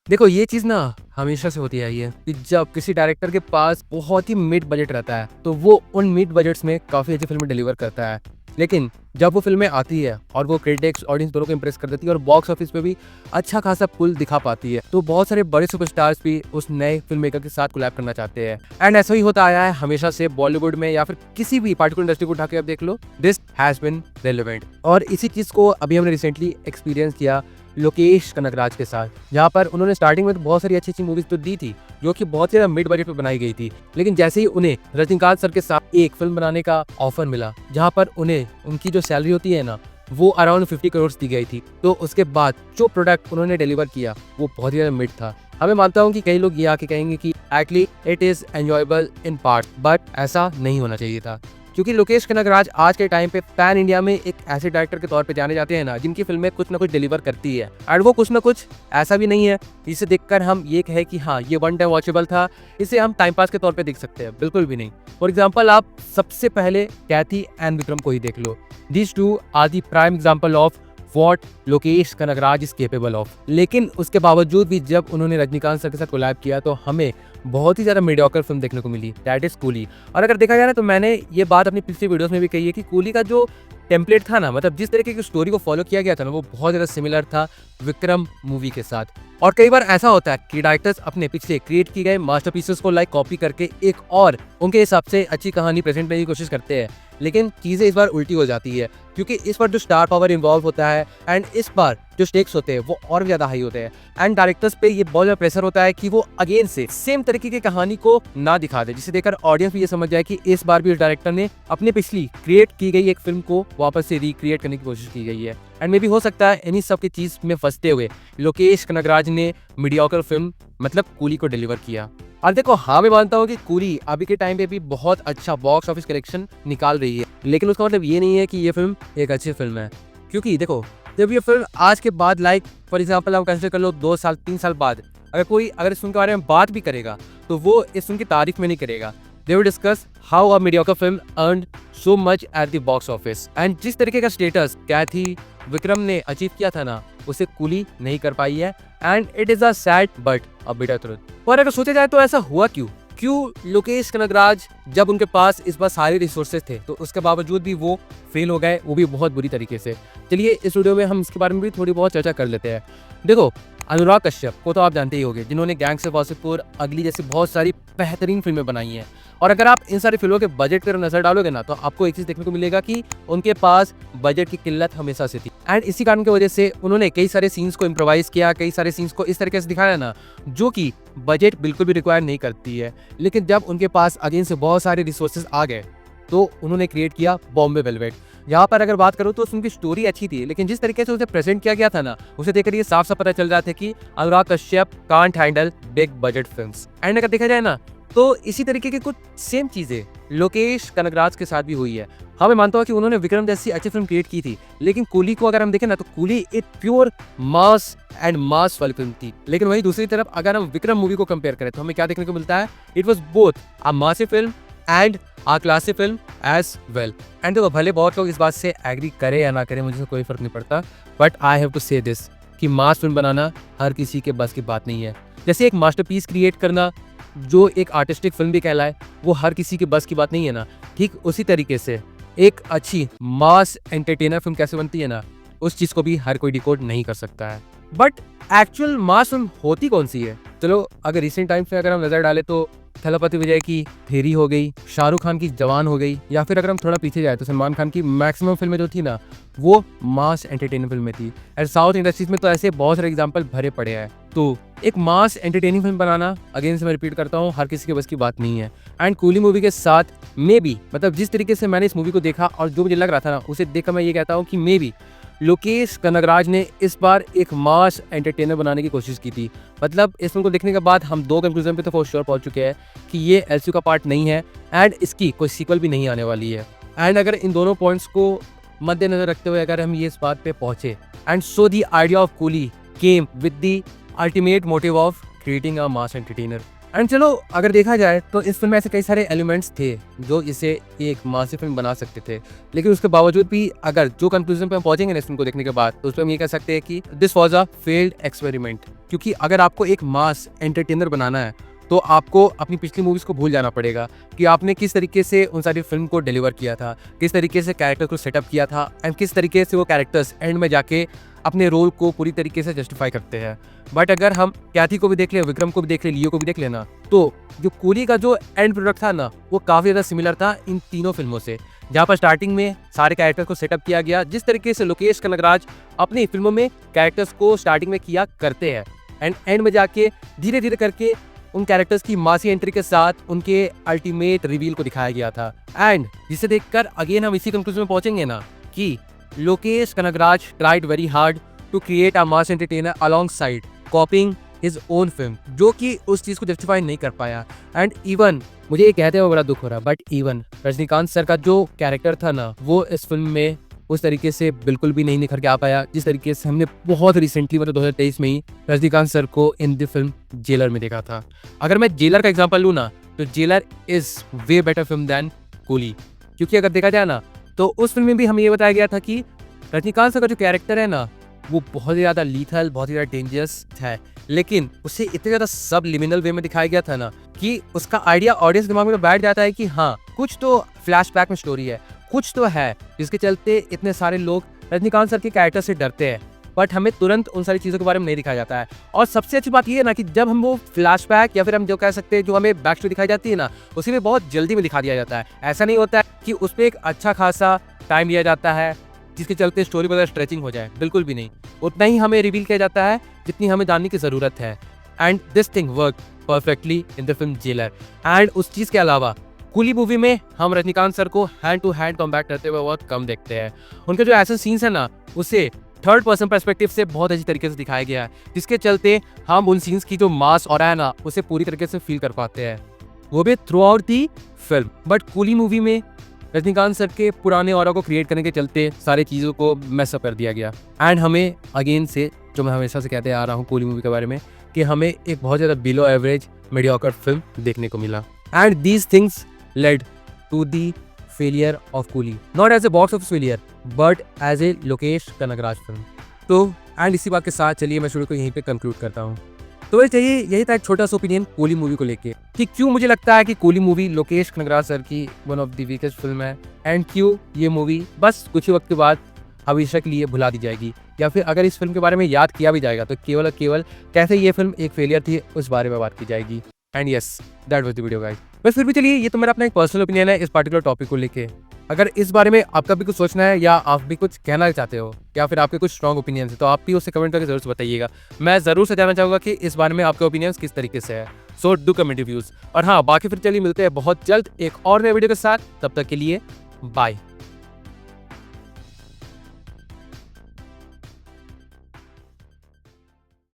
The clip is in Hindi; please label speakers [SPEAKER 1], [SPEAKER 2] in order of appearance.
[SPEAKER 1] देखो ये चीज़ ना हमेशा से होती आई है कि जब किसी डायरेक्टर के पास बहुत ही मिड बजट रहता है तो वो उन मिड बजट्स में काफ़ी अच्छी फिल्में डिलीवर करता है। लेकिन जब वो फिल्में आती है और वो क्रिटिक्स ऑडियंस दोनों को इम्प्रेस कर देती है और बॉक्स ऑफिस पे भी अच्छा खासा पुल दिखा पाती है, तो बहुत सारे बड़े सुपरस्टार्स भी उस नए फिल्म मेकर के साथ कोलैब करना चाहते हैं। एंड ऐसा ही होता आया है हमेशा से बॉलीवुड में या फिर किसी भी पार्टिकुलर इंडस्ट्री को उठा के आप देख लो, दिस हैज बिन रेलेवेंट। और इसी चीज़ को अभी हमने रिसेंटली एक्सपीरियंस किया लोकेश कनगराज के साथ, जहाँ पर उन्होंने स्टार्टिंग में तो बहुत सारी अच्छी अच्छी मूवीज तो दी थी जो कि बहुत ज़्यादा मिड बजट पे बनाई गई थी। लेकिन जैसे ही उन्हें रजनीकांत सर के साथ एक फिल्म बनाने का ऑफर मिला जहाँ पर उन्हें उनकी जो सैलरी होती है ना वो अराउंड 50 करोड़ दी गई थी, तो उसके बाद जो प्रोडक्ट उन्होंने डिलीवर किया वो बहुत ही ज़्यादा मिड था। हमें मानता हूँ कि कई लोग ये आके कहेंगे कि actually it is enjoyable in part, but ऐसा नहीं होना चाहिए था। क्योंकि लोकेश कनगराज आज के टाइम पे पैन इंडिया में एक ऐसे डायरेक्टर के तौर पे जाने जाते हैं ना जिनकी फिल्में कुछ ना कुछ डिलीवर करती है। और वो कुछ ना कुछ ऐसा भी नहीं है जिसे देखकर हम ये कहे कि हाँ ये वन टाइम वॉचेबल था, इसे हम टाइम पास के तौर पे देख सकते हैं, बिल्कुल भी नहीं। फॉर एग्जाम्पल आप सबसे पहले कैथी एंड विक्रम को ही देख लो। This two are the prime example of what Lokesh Kanagaraj is capable of. लेकिन उसके बावजूद भी जब उन्होंने रजनीकांत सर के साथ कोलैब किया तो हमें बहुत ही ज़्यादा मीडियोकर फिल्म देखने को मिली, दैट इज कूली। और अगर देखा जाए ना तो मैंने ये बात अपनी पिछली वीडियोस में भी कही है कि कूली का जो टेम्पलेट था ना, मतलब जिस तरीके की स्टोरी को फॉलो किया गया था ना, वो बहुत ज़्यादा सिमिलर था विक्रम मूवी के साथ। और कई बार ऐसा होता है कि डायरेक्टर्स अपने पिछले क्रिएट किए गए मास्टरपीसेस को लाइक कॉपी करके एक और उनके हिसाब से अच्छी कहानी प्रेजेंट करने की कोशिश करते हैं, लेकिन चीज़ें इस बार उल्टी हो जाती है क्योंकि इस बार जो स्टार पावर इन्वॉल्व होता है एंड इस बार जो स्टेक्स होते हैं वो और भी ज़्यादा हाई होते हैं। एंड डायरेक्टर्स पे ये बहुत ज़्यादा प्रेशर होता है कि वो अगेन से सेम तरीके की कहानी को ना दिखा दे, जिसे देखकर ऑडियंस भी ये समझ जाए कि इस बार भी उस डायरेक्टर ने अपने पिछली क्रिएट की गई एक फिल्म को वापस से रिक्रिएट करने की कोशिश की गई है। एंड मे भी हो सकता है इन्हीं सब की चीज़ में फंसते हुए लोकेश कनगराज ने मीडियोकर फिल्म मतलब कूली को डिलीवर किया। और देखो हाँ मैं मानता हूँ कि कूली अभी के टाइम पे भी बहुत अच्छा बॉक्स ऑफिस कलेक्शन निकाल रही है, लेकिन उसका मतलब ये नहीं है कि ये फिल्म एक अच्छी फिल्म है। क्योंकि देखो जब ये फिल्म आज के बाद लाइक फॉर एग्जाम्पल आप कंसिडर कर लो 2 साल 3 साल बाद अगर इस फिल्म के बारे में बात भी करेगा तो वो इस फिल्म की तारीफ में नहीं करेगा। They will discuss how a mediocre film earned so much at the box office. And जिस तरीके का स्टेटस कैथी विक्रम ने अचीव किया था ना उसे कूली नहीं कर पाई है। And it is a sad but a bitter truth. पर अगर सोचा जाए तो ऐसा हुआ क्यों लोकेश कनगराज जब उनके पास इस बार सारे रिसोर्सेज थे तो उसके बावजूद भी वो फेल हो गए, वो भी बहुत बुरी तरीके से। चलिए इस वीडियो में हम इसके बारे में भी थोड़ी बहुत चर्चा कर लेते हैं। देखो अनुराग कश्यप को तो आप जानते ही होंगे, जिन्होंने गैंग्स ऑफ वासेपुर, अगली जैसी बहुत सारी बेहतरीन फिल्में बनाई हैं। और अगर आप इन सारी फिल्मों के बजट पर नजर डालोगे ना तो आपको एक चीज देखने को मिलेगा कि उनके पास बजट की किल्लत हमेशा से थी। एंड इसी कारण की वजह से उन्होंने कई सारे सीन्स को इम्प्रोवाइज किया, कई सारे सीन्स को इस तरीके से दिखाया ना जो कि बजट बिल्कुल भी रिक्वायर नहीं करती है। लेकिन जब उनके पास अगेन से बहुत सारे रिसोर्सेज आ गए तो उन्होंने क्रिएट किया बॉम्बे वेलवेट। यहाँ पर अगर बात करूँ तो उनकी स्टोरी अच्छी थी, लेकिन जिस तरीके से उसे प्रेजेंट किया गया था ना उसे देखकर ये साफ साफ पता चल रहा था कि Anurag Kashyap can't handle big budget films. And अगर देखा जाए ना तो इसी तरीके की कुछ सेम चीजें लोकेश कनगराज के साथ भी हुई है। हाँ मैं मानता हूँ कि उन्होंने विक्रम जैसी अच्छी फिल्म क्रिएट की थी, लेकिन कूली को अगर हम देखें ना तो कूली एक प्योर मास एंड मास वाली फिल्म थी। लेकिन वही दूसरी तरफ अगर हम विक्रम मूवी को कंपेयर करें तो हमें क्या देखने को मिलता है, it was both a massy film and a classy film as well. And देखो भले बहुत लोग इस बात से एग्री करें या ना करें, मुझे कोई फर्क नहीं पड़ता, बट आई हैव टू से दिस कि मास फिल्म बनाना हर किसी के बस की बात नहीं है। जैसे एक मास्टरपीस क्रिएट करना जो एक आर्टिस्टिक फिल्म भी कहलाए वो हर किसी के बस की बात नहीं है ना, ठीक उसी तरीके से एक अच्छी मास एंटरटेनर फिल्म कैसे बनती है ना उस चीज को भी हर कोई डिकोड नहीं कर सकता है। बट एक्चुअल मास फिल्म होती कौन सी है? चलो अगर रिसेंट टाइम्स में अगर हम नजर डालें तो थलपति विजय की थेरी हो गई, शाहरुख खान की जवान हो गई, या फिर अगर हम थोड़ा पीछे जाए तो सलमान खान की मैक्सिमम फिल्में जो थी ना वो मास एंटरटेनिंग फिल्में थी। एंड साउथ इंडस्ट्रीज में तो ऐसे बहुत सारे एग्जांपल भरे पड़े हैं। तो एक मास एंटरटेनिंग फिल्म बनाना अगेन से मैं रिपीट करता हूँ हर किसी के बस की बात नहीं है। एंड कूली मूवी के साथ मे बी मतलब जिस तरीके से मैंने इस मूवी को देखा और जो मुझे लग रहा था ना उसे देखकर मैं ये कहता हूँ कि मे बी लोकेश कनगराज ने इस बार एक मास एंटरटेनर बनाने की कोशिश की थी। मतलब इस फिल्म को देखने के बाद हम 2 कंक्लूजन पे तो फॉर श्योर पहुंच चुके हैं कि ये एलसीयू का पार्ट नहीं है एंड इसकी कोई सीक्वल भी नहीं आने वाली है। एंड अगर इन दोनों पॉइंट्स को मद्देनजर रखते हुए अगर हम ये इस बात पे पहुंचे and so the idea of coolie came with the ultimate motive of creating a mass entertainer. And चलो अगर देखा जाए तो इस फिल्म में ऐसे कई सारे एलिमेंट्स थे जो इसे एक मासी फिल्म बना सकते थे, लेकिन उसके बावजूद भी अगर जो कंक्लूजन पे हम पहुंचेंगे ना इस फिल्म को देखने के बाद, तो उस पर हम ये कह सकते हैं कि this was a failed experiment. क्योंकि अगर आपको एक मास एंटरटेनर बनाना है तो आपको अपनी पिछली मूवीज को भूल जाना पड़ेगा कि आपने किस तरीके से उन सारी फिल्म को डिलीवर किया था, किस तरीके से कैरेक्टर को सेटअप किया था एंड किस तरीके से वो कैरेक्टर्स एंड में जाके अपने रोल को पूरी तरीके से जस्टिफाई करते हैं। बट अगर हम कैथी को भी देख ले, विक्रम को भी देख ले, लियो को भी देख लेना, तो जो कूली का जो एंड प्रोडक्ट था ना, वो काफ़ी ज़्यादा सिमिलर था इन तीनों फिल्मों से। जहाँ पर स्टार्टिंग में सारे कैरेक्टर्स को सेटअप किया गया जिस तरीके से लोकेश कनगराज अपनी फिल्मों में कैरेक्टर्स को स्टार्टिंग में किया करते हैं, एंड एंड में जाके धीरे धीरे करके उन कैरेक्टर्स की मासी एंट्री के साथ उनके अल्टीमेट रिवील को दिखाया गया था। एंड जिसे देखकर अगेन हम इसी कंक्लूजन में पहुंचेंगे ना कि Lokesh Kanagaraj tried very hard to create a mass entertainer alongside copying his own film, जो कि उस चीज को जस्टिफाई नहीं कर पाया। एंड इवन मुझे ये कहते हुए बड़ा दुख हो रहा, बट इवन रजनीकांत सर का जो कैरेक्टर था ना, वो इस फिल्म में उस तरीके से बिल्कुल भी नहीं निखर के आ पाया जिस तरीके से हमने बहुत रिसेंटली मतलब 2023 में ही रजनीकांत सर को इन द फिल्म जेलर में देखा था। अगर मैं जेलर का एग्जांपल लूँ ना, तो Jailer is way better film than Coolie. क्योंकि अगर देखा जाए ना तो उस फिल्म में भी हमें ये बताया गया था कि रजनीकांत सर का जो कैरेक्टर है ना, वो बहुत ही ज़्यादा लीथल, बहुत ही ज़्यादा डेंजरस है, लेकिन उसे इतने ज़्यादा सब लिमिनल वे में दिखाया गया था ना कि उसका आइडिया ऑडियंस दिमाग में बैठ जाता है कि हाँ कुछ तो फ्लैशबैक में स्टोरी है, कुछ तो है, जिसके चलते इतने सारे लोग रजनीकांत सर के कैरेक्टर से डरते हैं। बट हमें तुरंत उन सारी चीज़ों के बारे में नहीं दिखाया जाता है। और सबसे अच्छी बात ये है ना कि जब हम वो फ्लैशबैक या फिर हम जो कह सकते हैं जो हमें बैक स्टोरी दिखाई जाती है ना, उसी में बहुत जल्दी में दिखा दिया जाता है। ऐसा नहीं होता है कि उस पर एक अच्छा खासा टाइम लिया जाता है जिसके चलते स्टोरी वगैरह स्ट्रेचिंग हो जाए, बिल्कुल भी नहीं। उतना ही हमें रिवील किया जाता है जितनी हमें जानने की ज़रूरत है। And this thing work perfectly in the film jailer. And उस चीज़ के अलावा कूली मूवी में हम रजनीकांत सर को हैंड टू हैंड कॉम्बैट करते हुए बहुत कम देखते हैं। उनके जो ऐसे सीन्स है ना, उसे थर्ड पर्सन पर्सपेक्टिव से बहुत अच्छी तरीके से दिखाया गया है, जिसके चलते हम उन सीन्स की जो मास और है ना, उसे पूरी तरीके से फील कर पाते हैं, वो भी through out the film. But coolie movie में रजनीकांत सर के पुराने ऑरा को क्रिएट करने के चलते सारी चीज़ों को मैसअप कर दिया गया। एंड हमें अगेन से जो मैं हमेशा से कहते आ रहा हूँ कूली मूवी के बारे में, कि हमें एक बहुत ज़्यादा बिलो एवरेज मीडियोकर फिल्म देखने को मिला। And these things led to the failure of Coolie, not as a box office failure but as a Lokesh Kanagaraj film. तो एंड इसी बात के साथ चलिए मैं शुरू को यहीं पे कंक्लूड करता हूँ। तो यही था एक छोटा सा ओपिनियन कूली मूवी को लेके, कि क्यों मुझे लगता है कि कूली मूवी लोकेश कनगराज सर की one of the weakest film है, एंड क्यों ये मूवी बस कुछ ही वक्त के बाद हमेशा के लिए भुला दी जाएगी, या फिर अगर इस फिल्म के बारे में याद किया भी जाएगा तो केवल केवल कैसे ये फिल्म एक फेलियर थी उस बारे में बात की जाएगी। And yes, that was the video guys. बस फिर भी चलिए, ये तो मेरा अपना एक पर्सनल ओपिनियन है इस पर्टिकुलर टॉपिक को लेके। अगर इस बारे में आपका भी कुछ सोचना है या आप भी कुछ कहना चाहते हो या फिर आपके कुछ स्ट्रॉन्ग ओपिनियंस है, तो आप भी उसे कमेंट करके जरूर से बताइएगा। मैं जरूर से जानना चाहूंगा कि इस बारे में आपके ओपिनियंस किस तरीके से है। So do comment reviews. और हाँ, बाकी फिर चलिए मिलते हैं बहुत जल्द एक और नए वीडियो के साथ। तब तक के लिए बाय।